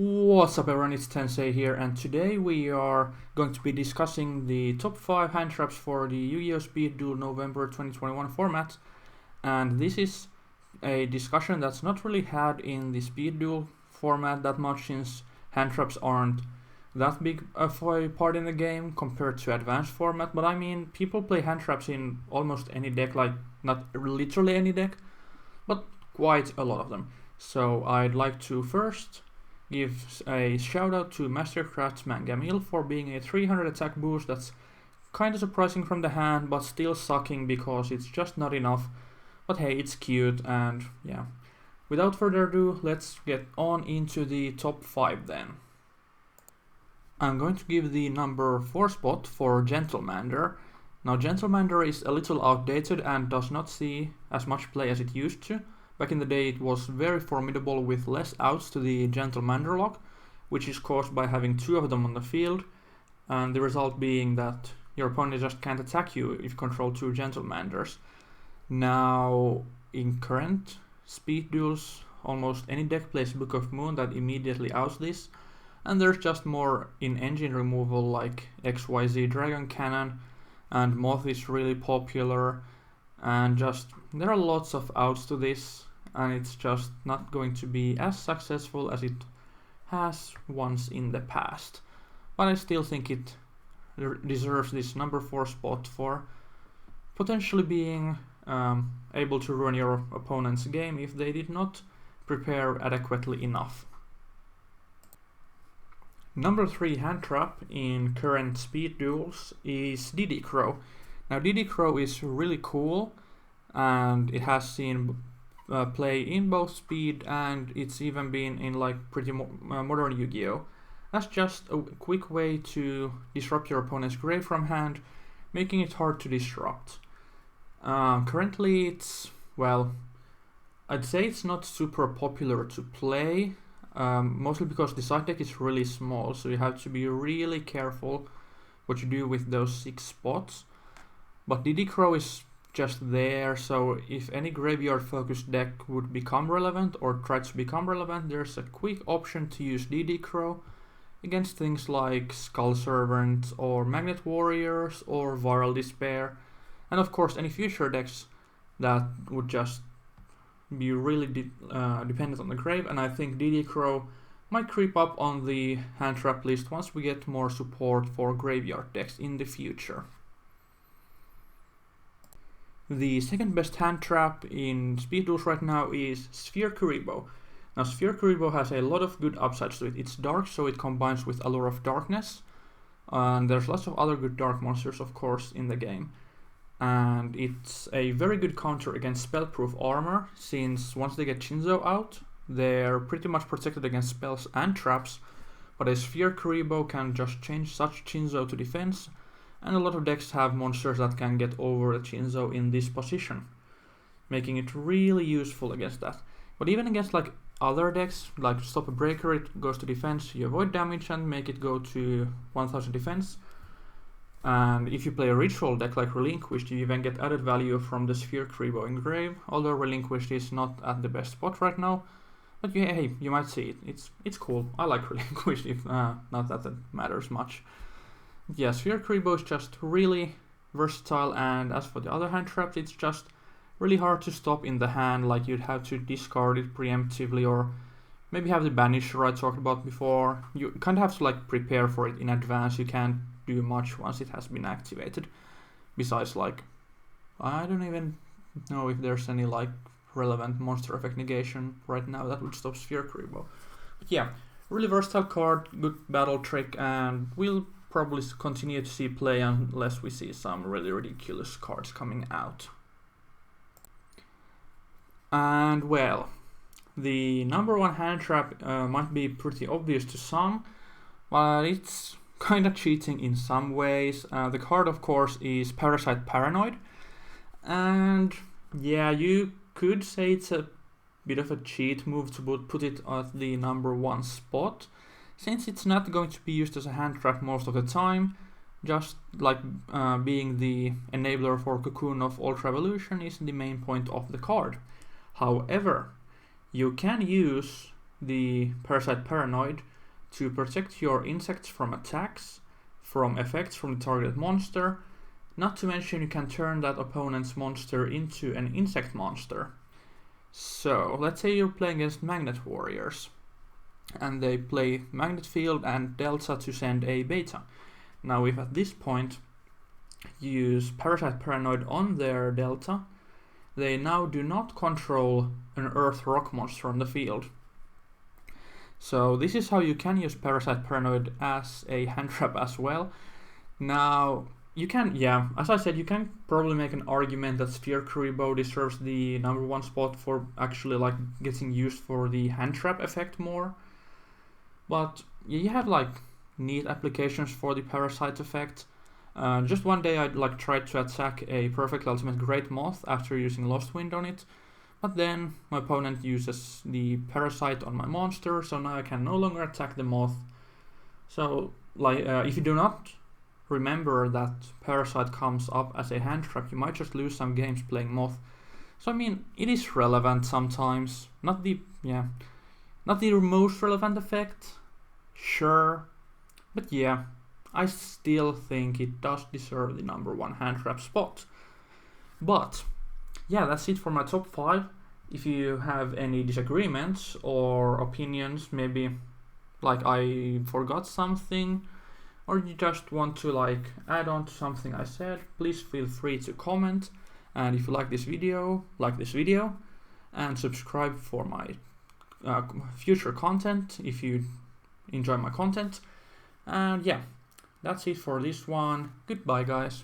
What's up everyone, it's Tensei here, and today we are going to be discussing the top 5 hand traps for the Yu-Gi-Oh! Speed Duel November 2021 format. And this is a discussion that's not really had in the Speed Duel format that much, since hand traps aren't that big of a part in the game compared to advanced format. But I mean, people play hand traps in almost any deck, like not literally any deck, but quite a lot of them. So I'd like to first give a shout out to Master Craftsman Gamil for being a 300 attack boost that's kinda surprising from the hand, but still sucking because it's just not enough. But hey, it's cute, and yeah. Without further ado, let's get on into the top 5 then. I'm going to give the number 4 spot for Gentlemander. Now, Gentlemander is a little outdated and does not see as much play as it used to. Back in the day, it was very formidable with less outs to the Gentlemander lock, which is caused by having 2 of them on the field, and the result being that your opponent just can't attack you if you control 2 Gentlemanders. Now, in current speed duels, almost any deck plays Book of Moon that immediately outs this, and there's just more in-engine removal like XYZ Dragon Cannon, and Moth is really popular, and just there are lots of outs to this, and it's just not going to be as successful as it has once in the past. But I still think it deserves this number 4 spot for potentially being able to ruin your opponent's game if they did not prepare adequately enough. Number 3 hand trap in current speed duels is DD Crow. Now, DD Crow is really cool, and it has seen play in both speed, and it's even been in like pretty modern Yu-Gi-Oh! That's just a quick way to disrupt your opponent's grave from hand, making it hard to disrupt. Currently it's, well, I'd say it's not super popular to play, mostly because the side deck is really small, so you have to be really careful what you do with those 6 spots. But DD Crow is just there, so if any graveyard focused deck would become relevant or try to become relevant, there's a quick option to use DD Crow against things like Skull Servant or Magnet Warriors or Viral Despair, and of course any future decks that would just be really dependent on the grave. And I think DD Crow might creep up on the hand trap list once we get more support for graveyard decks in the future. The second best hand trap in speed duels right now is Sphere Kuribo. Now, Sphere Kuribo has a lot of good upsides to it. It's dark, so it combines with Allure of Darkness, and there's lots of other good dark monsters, of course, in the game. And it's a very good counter against Spellproof Armor, since once they get Shinzo out, they're pretty much protected against spells and traps, but a Sphere Kuribo can just change such Shinzo to defense, and a lot of decks have monsters that can get over the Shinzo in this position, making it really useful against that. But even against like other decks, like Stop a Breaker, it goes to defense, you avoid damage and make it go to 1000 defense. And if you play a ritual deck like Relinquished, you even get added value from the Sphere Kuribo in grave, although Relinquished is not at the best spot right now. But yeah, hey, you might see it. It's cool. I like Relinquished, if not that it matters much. Yeah, Sphere Kuribo is just really versatile, and as for the other hand traps, it's just really hard to stop in the hand, like you'd have to discard it preemptively, or maybe have the Banisher I talked about before. You kind of have to like prepare for it in advance. You can't do much once it has been activated. Besides, like, I don't even know if there's any like relevant monster effect negation right now that would stop Sphere Kuribo. But yeah, really versatile card, good battle trick, and we'll probably continue to see play unless we see some really ridiculous cards coming out. And well, the number 1 hand trap might be pretty obvious to some, but it's kinda cheating in some ways. The card, of course, is Parasite Paranoid, and yeah, you could say it's a bit of a cheat move to put it at the number 1 spot, since it's not going to be used as a hand trap most of the time. Just like being the enabler for Cocoon of Ultra Evolution is the main point of the card. However, you can use the Parasite Paranoid to protect your insects from attacks, from effects from the targeted monster. Not to mention you can turn that opponent's monster into an insect monster. So let's say you're playing against Magnet Warriors and they play Magnet Field and Delta to send a beta. Now if at this point you use Parasite Paranoid on their Delta, they now do not control an Earth Rock monster on the field. So this is how you can use Parasite Paranoid as a hand trap as well. Now you can, as I said, you can probably make an argument that Sphere Kuribo deserves the #1 spot for actually like getting used for the hand trap effect more. But you have like neat applications for the Parasite effect. Just one day I tried to attack a Perfect Ultimate Great Moth after using Lost Wind on it, but then my opponent uses the Parasite on my monster, so now I can no longer attack the Moth. So if you do not remember that Parasite comes up as a hand trap, you might just lose some games playing Moth. So I mean, it is relevant sometimes, not the most relevant effect, sure, but yeah, I still think it does deserve the #1 hand trap spot. But yeah, that's it for my top 5. If you have any disagreements or opinions, maybe like I forgot something, or you just want to like add on to something I said, please feel free to comment. And if you like this video, and subscribe for my future content if you enjoy my content. And yeah, that's it for this one. Goodbye, guys.